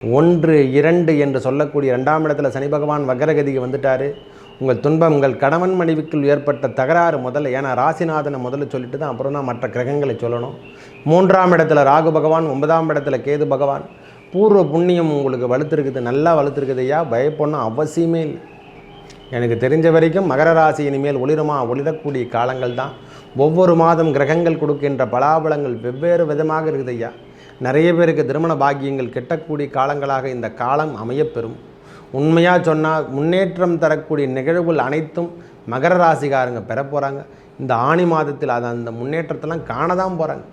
1, 2 என்று சொல்லக்கூடிய 2ஆம் இடத்துல சனி பகவான் வக்ரகதிக்கு வந்துட்டார். உங்கள் துன்பம், உங்கள் கணவன் மனைவிக்குள் ஏற்பட்ட தகராறு முதல்ல, ஏன்னா ராசிநாதனை முதல்ல சொல்லிட்டு தான் அப்புறம் தான் மற்ற கிரகங்களை சொல்லணும். 3ஆம் இடத்துல ராகு பகவான், 9ஆம் இடத்துல கேது பகவான். பூர்வ புண்ணியம் உங்களுக்கு வலுத்திருக்குது, நல்லா வலுத்திருக்குது ஐயா, பயப்படணும் அவசியமே இல்லை. எனக்கு தெரிஞ்ச வரைக்கும் மகர ராசி இனிமேல் ஒளிரக்கூடிய காலங்கள் தான். ஒவ்வொரு மாதம் கிரகங்கள் கொடுக்கின்ற பலாபலங்கள் வெவ்வேறு விதமாக இருக்குது ஐயா. நிறைய பேருக்கு திருமண பாக்கியங்கள் கிட்டக்கூடிய காலங்களாக இந்த காலம் அமையப்பெறும். உண்மையாக சொன்னால் முன்னேற்றம் தரக்கூடிய நிகழ்வுகள் அனைத்தும் மகர ராசிக்காரங்க பெற போகிறாங்க. இந்த ஆணி மாதத்தில் அந்த முன்னேற்றத்தெல்லாம் காண தான் போகிறாங்க.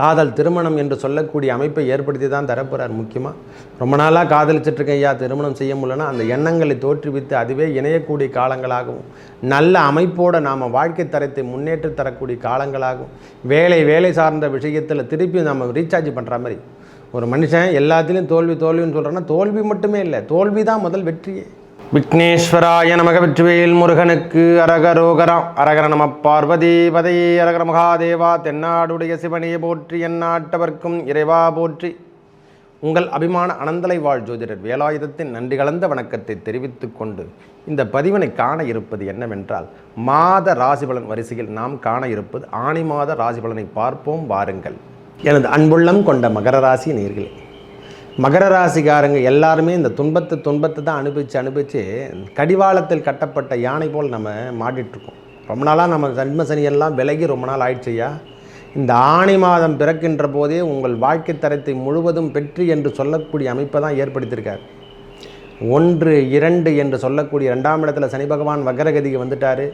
காதல் திருமணம் என்று சொல்லக்கூடிய அமைப்பை ஏற்படுத்தி தான் தரப்போகிறார். முக்கியமாக ரொம்ப நாளாக காதலிச்சிட்ருக்கேன் ஐயா, திருமணம் செய்ய முடியலன்னா அந்த எண்ணங்களை தோற்றுவித்து அதுவே இணையக்கூடிய காலங்களாகவும், நல்ல அமைப்போடு நாம் வாழ்க்கை தரத்தை முன்னேற்றி தரக்கூடிய காலங்களாகவும், வேலை சார்ந்த விஷயத்தில் திருப்பி நம்ம ரீசார்ஜ் பண்ணுற மாதிரி. ஒரு மனுஷன் எல்லாத்துலேயும் தோல்வின்னு சொல்கிறோன்னா தோல்வி மட்டுமே இல்லை, தோல்வி தான் முதல் வெற்றியே. விக்னேஸ்வராய நமக, வெற்றிவேல் முருகனுக்கு அரகரோகரா. அரகர நம பார்வதி பதை, அரகர மகாதேவா. தென்னாடுடைய சிவனையை போற்றி, எந்நாட்டவர்க்கும் இறைவா போற்றி. உங்கள் அபிமான அனந்தலை வாழ் ஜோதிடர் வேலாயுதத்தின் நன்றி கலந்த வணக்கத்தை தெரிவித்து கொண்டு இந்த பதிவினை காண இருப்பது என்னவென்றால், மாத ராசிபலன் வரிசையில் நாம் காண இருப்பது ஆணி மாத ராசிபலனை பார்ப்போம் வாருங்கள். எனது அன்புள்ளம் கொண்ட மகர ராசி நேயர்களே, மகர ராசிக்காரங்க எல்லாருமே இந்த துன்பத்தை தான் அனுபவித்து கடிவாளத்தில் கட்டப்பட்ட யானை போல் நம்ம மாட்டிகிட்ருக்கோம். ரொம்ப நாளாக நம்ம ஜன்ம சனியெல்லாம் விலகி ரொம்ப நாள் ஆயிடுச்சையா. இந்த ஆணி மாதம் பிறக்கின்ற போதே உங்கள் வாழ்க்கை தரத்தை முழுவதும் பெற்று என்று சொல்லக்கூடிய அமைப்பை தான் ஏற்படுத்தியிருக்கார். 1, 2 என்று சொல்லக்கூடிய 2ஆம் இடத்துல சனி பகவான் வக்ரகதிக்கு வந்துட்டார்.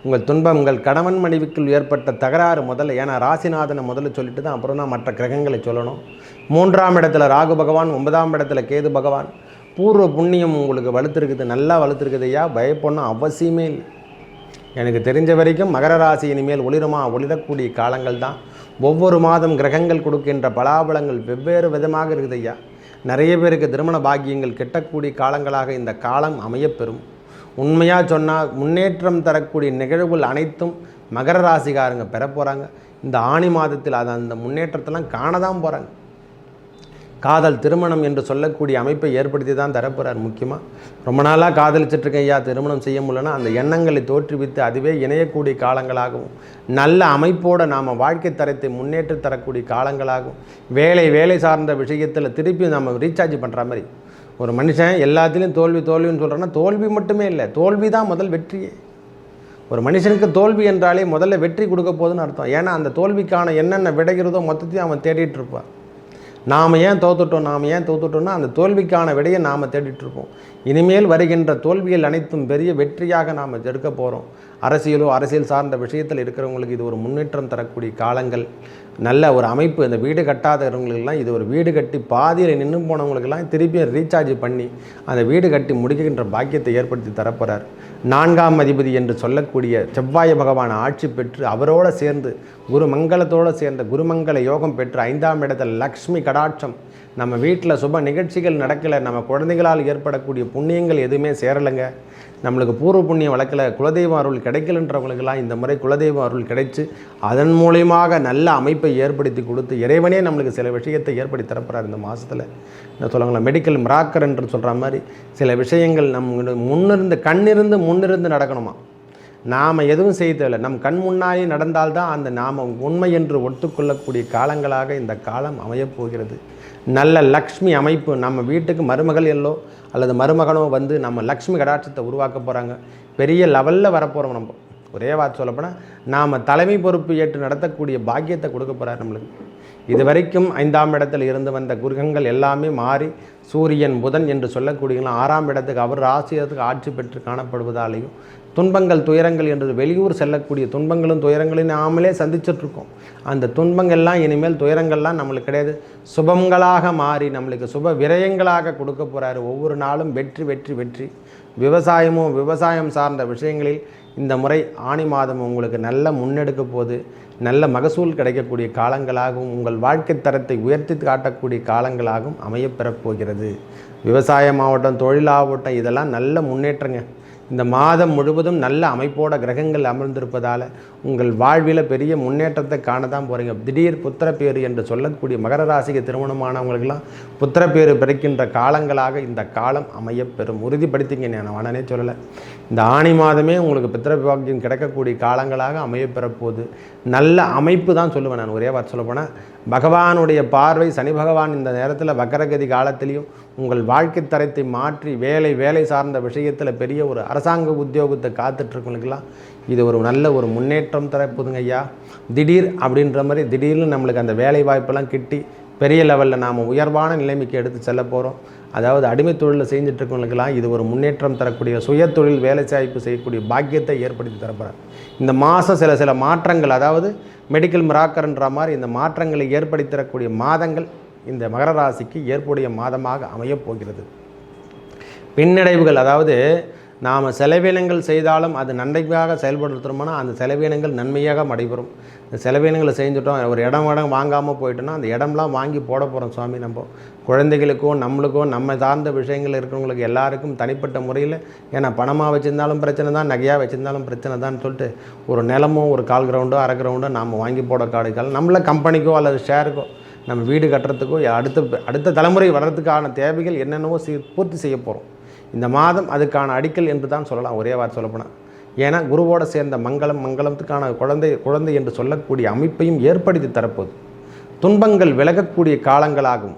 உங்கள் துன்பம், உங்கள் கணவன் மனைவிக்குள் ஏற்பட்ட தகராறு முதல்ல, ஏன்னா ராசிநாதனை முதல்ல சொல்லிட்டு தான் அப்புறம் தான் மற்ற கிரகங்களை சொல்லணும். 3ஆம் இடத்துல ராகு பகவான், 9ஆம் இடத்துல கேது பகவான். பூர்வ புண்ணியம் உங்களுக்கு வலுத்திருக்குது, நல்லா வலுத்திருக்குது ஐயா, பயப்படணும் அவசியமே இல்லை. எனக்கு தெரிஞ்ச வரைக்கும் மகர ராசி இனிமேல் ஒளிரக்கூடிய காலங்கள் தான். ஒவ்வொரு மாதம் கிரகங்கள் கொடுக்கின்ற பலாபலங்கள் வெவ்வேறு விதமாக இருக்குது ஐயா. நிறைய பேருக்கு திருமண பாக்கியங்கள் கிட்டக்கூடிய காலங்களாக இந்த காலம் அமையப்பெறும். உண்மையாக சொன்னால் முன்னேற்றம் தரக்கூடிய நிகழ்வுகள் அனைத்தும் மகர ராசிக்காரங்க பெற போகிறாங்க. இந்த ஆணி மாதத்தில் அந்த முன்னேற்றத்தெல்லாம் காண தான் போகிறாங்க. காதல் திருமணம் என்று சொல்லக்கூடிய அமைப்பை ஏற்படுத்தி தான் தரப்போகிறார். முக்கியமாக ரொம்ப நாளாக காதலிச்சிட்ருக்கேன் ஐயா, திருமணம் செய்ய முடியலன்னா அந்த எண்ணங்களை தோற்றுவித்து அதுவே இணையக்கூடிய காலங்களாகவும், நல்ல அமைப்போடு நாம் வாழ்க்கை தரத்தை முன்னேற்றி தரக்கூடிய காலங்களாகவும், வேலை சார்ந்த விஷயத்தில் திருப்பி நம்ம ரீசார்ஜ் பண்ணுற மாதிரி. ஒரு மனுஷன் எல்லாத்துலேயும் தோல்வின்னு சொல்கிறோன்னா தோல்வி மட்டுமே இல்லை, தோல்வி தான் முதல் வெற்றியே. ஒரு மனுஷனுக்கு தோல்வி என்றாலே முதல்ல வெற்றி கொடுக்க போகுதுன்னு அர்த்தம். ஏன்னா அந்த தோல்விக்கான என்னென்ன விடைகிறதோ மொத்தத்தையும் அவன் தேடிட்டு இருப்பான். நாம் ஏன் தோத்துட்டோம்னா அந்த தோல்விக்கான விடையை நாம் தேடிட்டுருப்போம். இனிமேல் வருகின்ற தோல்விகள் அனைத்தும் பெரிய வெற்றியாக நாம் எடுக்க போகிறோம். அரசியல் சார்ந்த விஷயத்தில் இருக்கிறவங்களுக்கு இது ஒரு முன்னேற்றம் தரக்கூடிய காலங்கள், நல்ல ஒரு அமைப்பு. இந்த வீடு கட்டாதவங்களுக்கெல்லாம் இது ஒரு வீடு கட்டி பாதியில் நின்று போனவங்களுக்கெல்லாம் திருப்பியும் ரீசார்ஜ் பண்ணி அந்த வீடு கட்டி முடிக்கின்ற பாக்கியத்தை ஏற்படுத்தி தரப்போகிறார். 4ஆம் அதிபதி என்று சொல்லக்கூடிய செவ்வாய் பகவான் ஆட்சி பெற்று அவரோடு சேர்ந்து குருமங்களத்தோடு சேர்ந்த குருமங்கள யோகம் பெற்று 5ஆம் இடத்தில் லக்ஷ்மி கடாட்சம். நம்ம வீட்டில் சுப நிகழ்ச்சிகள் நடக்கலை, நம்ம குழந்தைகளால் ஏற்படக்கூடிய புண்ணியங்கள் எதுவுமே சேரலைங்க, நம்மளுக்கு பூர்வ புண்ணியம் வளர்க்கல, குலதெய்வ அருள் கிடைக்கலன்றவங்களுக்கெல்லாம் இந்த முறை குலதெய்வ அருள் கிடைச்சி அதன் மூலியமாக நல்ல அமைப்பை ஏற்படுத்தி கொடுத்து இறைவனே நம்மளுக்கு சில விஷயத்தை ஏற்படுத்தி தரப்போகிறார். இந்த மாதத்தில் என்ன சொல்லுவாங்களா, மெடிக்கல் மிராக்கர் என்று சொல்கிற மாதிரி சில விஷயங்கள் கண்ணிருந்து முன்னிருந்து நடக்கணுமா. நாம் எதுவும் செய்ய தேவையில்லை, நம் கண் முன்னாலே நடந்தால்தான் அந்த நாம் உண்மை என்று ஒத்துக்கொள்ளக்கூடிய காலங்களாக இந்த காலம் அமையப்போகிறது. நல்ல லக்ஷ்மி அமைப்பு, நம்ம வீட்டுக்கு மருமகள் அல்லது மருமகனோ வந்து நம்ம லக்ஷ்மி கடாட்சத்தை உருவாக்க போகிறாங்க. பெரிய லெவலில் வரப்போகிறோம். நம்ம ஒரே வார்த்தை சொல்லப்போனால் நாம் தலைமை பொறுப்பு ஏற்று நடத்தக்கூடிய பாக்கியத்தை கொடுக்க போகிறார் நம்மளுக்கு. இது வரைக்கும் 5ஆம் இடத்தில் இருந்து வந்த கிரகங்கள் எல்லாமே மாறி சூரியன் புதன் என்று சொல்லக்கூடியவங்களும் 6ஆம் இடத்துக்கு அவர் ராசியத்துக்கு ஆட்சி பெற்று காணப்படுவதாலேயும் துன்பங்கள் துயரங்கள் என்று வெளியூர் செல்லக்கூடிய துன்பங்களும் துயரங்களையும் நாமளே சந்திச்சிட்ருக்கோம். அந்த துன்பங்கள்லாம் இனிமேல் துயரங்கள்லாம் நம்மளுக்கு கிடையாது, சுபங்களாக மாறி நம்மளுக்கு சுப விரயங்களாக கொடுக்க போகிறாரு. ஒவ்வொரு நாளும் வெற்றி. விவசாயம் சார்ந்த விஷயங்களில் இந்த முறை ஆணி மாதம் உங்களுக்கு நல்ல முன்னெடுக்க போது, நல்ல மகசூல் கிடைக்கக்கூடிய காலங்களாகவும் உங்கள் வாழ்க்கை தரத்தை உயர்த்தி காட்டக்கூடிய காலங்களாகவும் அமையப்பெறப் போகிறது. விவசாயமாகட்டும், தொழிலாகட்டும், இதெல்லாம் நல்ல முன்னேற்றங்க. இந்த மாதம் முழுவதும் நல்ல அமைப்போட கிரகங்கள் அமர்ந்திருப்பதால் உங்கள் வாழ்வில் பெரிய முன்னேற்றத்தை காண தான் போகிறீங்க. திடீர் புத்திரப்பேறு என்று சொல்லக்கூடிய மகர ராசிக்கு திருமணமானவங்களுக்கெல்லாம் புத்திரப்பேறு பிறக்கின்ற காலங்களாக இந்த காலம் அமையப்பெறும். உறுதிப்படுத்திங்க, நான் உடனே சொல்லலை. இந்த ஆணி மாதமே உங்களுக்கு பித்திரபாக்கியம் கிடைக்கக்கூடிய காலங்களாக அமையப்பெறப்போகுது. நல்ல அமைப்பு தான் சொல்லுவேன். நான் ஒரே வார்த்தை சொல்லப்போனால் பகவானுடைய பார்வை சனி பகவான் இந்த நேரத்தில் வக்கரகதி காலத்திலையும் உங்கள் வாழ்க்கை தரத்தை மாற்றி வேலை சார்ந்த விஷயத்தில் பெரிய ஒரு அரசாங்க உத்தியோகத்தை காத்துட்ருக்கவங்களுக்கெல்லாம் இது ஒரு நல்ல ஒரு முன்னேற்றம் தரப்போதுங்க ஐயா. திடீர் அப்படின்ற மாதிரி திடீர்னு நம்மளுக்கு அந்த வேலை வாய்ப்பெல்லாம் கிட்டி பெரிய லெவலில் நாம் உயர்வான நிலைமைக்கு எடுத்து செல்ல போகிறோம். அதாவது அடிமை தொழிலில் செஞ்சிட்ருக்கவங்களுக்கெல்லாம் இது ஒரு முன்னேற்றம் தரக்கூடிய சுய தொழில் வேலை வாய்ப்பு செய்யக்கூடிய பாக்கியத்தை ஏற்படுத்தி தரப்போகிறார். இந்த மாதம் சில மாற்றங்கள், அதாவது மெடிக்கல் மிராக்கர்ன்ற மாதிரி இந்த மாற்றங்களை ஏற்படுத்தி தரக்கூடிய மாதங்கள் இந்த மகர ராசிக்கு ஏற்புடைய மாதமாக அமையப் போகிறது. பின்னடைவுகள், அதாவது நாம் செலவினங்கள் செய்தாலும் அது நன்மைக்காக செயல்படுத்துகிறோம்னா அந்த செலவினங்கள் நன்மையாக நடைபெறும். இந்த செலவினங்களை செஞ்சுட்டோம், ஒரு இடம் வாங்காமல் போயிட்டோன்னா அந்த இடம்லாம் வாங்கி போட போகிறோம் சுவாமி. நம்ம குழந்தைகளுக்கும் நம்மளுக்கும் நம்ம சார்ந்த விஷயங்கள் இருக்கிறவங்களுக்கு எல்லாருக்கும் தனிப்பட்ட முறையில், ஏன்னா பணமாக வச்சுருந்தாலும் பிரச்சனை தான், நகையாக வச்சுருந்தாலும் பிரச்சனை தான் சொல்லிட்டு ஒரு நிலமோ ஒரு 1/4 கிரவுண்டோ 1/2 கிரவுண்டோ நாம் வாங்கி போட காடுகள் நம்மள கம்பெனிக்கோ அல்லது ஷேருக்கோ நம்ம வீடு கட்டுறதுக்கோ அடுத்த தலைமுறை வர்றதுக்கான தேவைகள் என்னென்னவோ பூர்த்தி செய்ய போகிறோம். இந்த மாதம் அதுக்கான அடிக்கல் என்று தான் சொல்லலாம், ஒரே வார்த்தை சொல்லப்போனால். ஏன்னா குருவோடு சேர்ந்த மங்களத்துக்கான குழந்தை என்று சொல்லக்கூடிய அமைப்பையும் ஏற்படுத்தி தரப்போகுது. துன்பங்கள் விலகக்கூடிய காலங்களாகும்,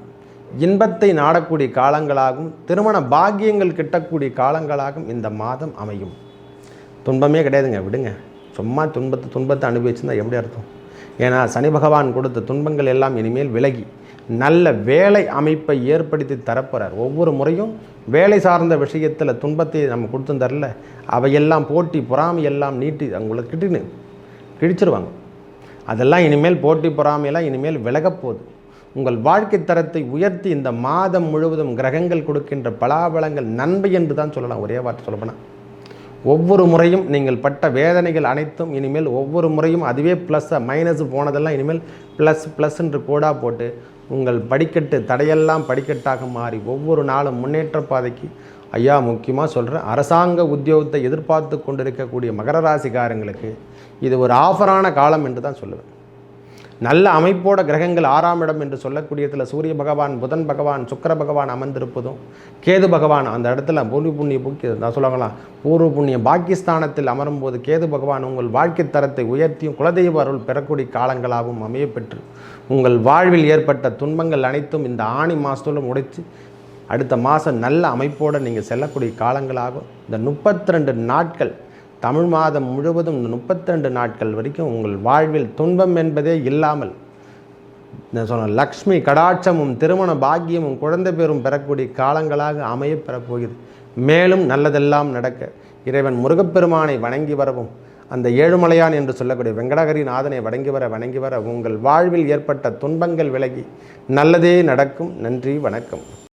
இன்பத்தை நாடக்கூடிய காலங்களாகும், திருமண பாக்கியங்கள் கிட்டக்கூடிய காலங்களாகும் இந்த மாதம் அமையும். துன்பமே கிடையாதுங்க, விடுங்க. சும்மா துன்பத்தை அனுபவிச்சுருந்தா எப்படி அர்த்தம்? ஏன்னா சனி பகவான் கொடுத்த துன்பங்கள் எல்லாம் இனிமேல் விலகி நல்ல வேலை அமைப்பை ஏற்படுத்தி தரப்போகிறார். ஒவ்வொரு முறையும் வேலை சார்ந்த விஷயத்தில் துன்பத்தை நம்ம கொடுத்து தரல, அவையெல்லாம் போட்டி பொறாமையெல்லாம் நீட்டி அவங்களுக்கு கிழிச்சிருவாங்க. அதெல்லாம் இனிமேல் போட்டி பொறாமையெல்லாம் இனிமேல் விலகப்போகுது. உங்கள் வாழ்க்கை தரத்தை உயர்த்தி இந்த மாதம் முழுவதும் கிரகங்கள் கொடுக்கின்ற பலாபலங்கள் நன்மை என்று தான் சொல்லலாம், ஒரே வார்த்தை சொல்லப்போனால். ஒவ்வொரு முறையும் நீங்கள் பட்ட வேதனைகள் அனைத்தும் இனிமேல் ஒவ்வொரு முறையும் அதுவே மைனஸ் போனதெல்லாம் இனிமேல் ப்ளஸ் என்று கோடாக போட்டு உங்கள் படிக்கட்டு தடையெல்லாம் படிக்கட்டாக மாறி ஒவ்வொரு நாளும் முன்னேற்ற பாதைக்கு ஐயா. முக்கியமாக சொல்கிறேன், அரசாங்க உத்தியோகத்தை எதிர்பார்த்து கொண்டிருக்கக்கூடிய மகர ராசிக்காரங்களுக்கு இது ஒரு ஆஃபரான காலம் என்று தான் சொல்லுவேன். நல்ல அமைப்போட கிரகங்கள் 6ஆம் இடம் என்று சொல்லக்கூடியதில் சூரிய பகவான், புதன் பகவான், சுக்கிர பகவான் அமர்ந்திருப்பதும், கேது பகவான் அந்த இடத்துல பூர்வ புண்ணிய பாக்கியஸ்தானத்தில் அமரும்போது கேது பகவான் உங்கள் வாழ்க்கை தரத்தை உயர்த்தியும் குலதெய்வ அருள் பெறக்கூடிய காலங்களாகவும் அமையப்பெற்று உங்கள் வாழ்வில் ஏற்பட்ட துன்பங்கள் அனைத்தும் இந்த ஆணி மாதத்தோடு முடித்து அடுத்த மாதம் நல்ல அமைப்போடு நீங்கள் செல்லக்கூடிய காலங்களாகும். இந்த 32 நாட்கள் தமிழ் மாதம் முழுவதும் 32 நாட்கள் வரைக்கும் உங்கள் வாழ்வில் துன்பம் என்பதே இல்லாமல் நான் சொன்ன லக்ஷ்மி கடாட்சமும் திருமண பாக்கியமும் குழந்தை பேரும் பெறக்கூடிய காலங்களாக அமைய பெறப்போகிறது. மேலும் நல்லதெல்லாம் நடக்க இறைவன் முருகப்பெருமானை வணங்கி வரவும், அந்த ஏழுமலையான் என்று சொல்லக்கூடிய வெங்கடகிரி நாதனை வணங்கி வர உங்கள் வாழ்வில் ஏற்பட்ட துன்பங்கள் விலகி நல்லதே நடக்கும். நன்றி, வணக்கம்.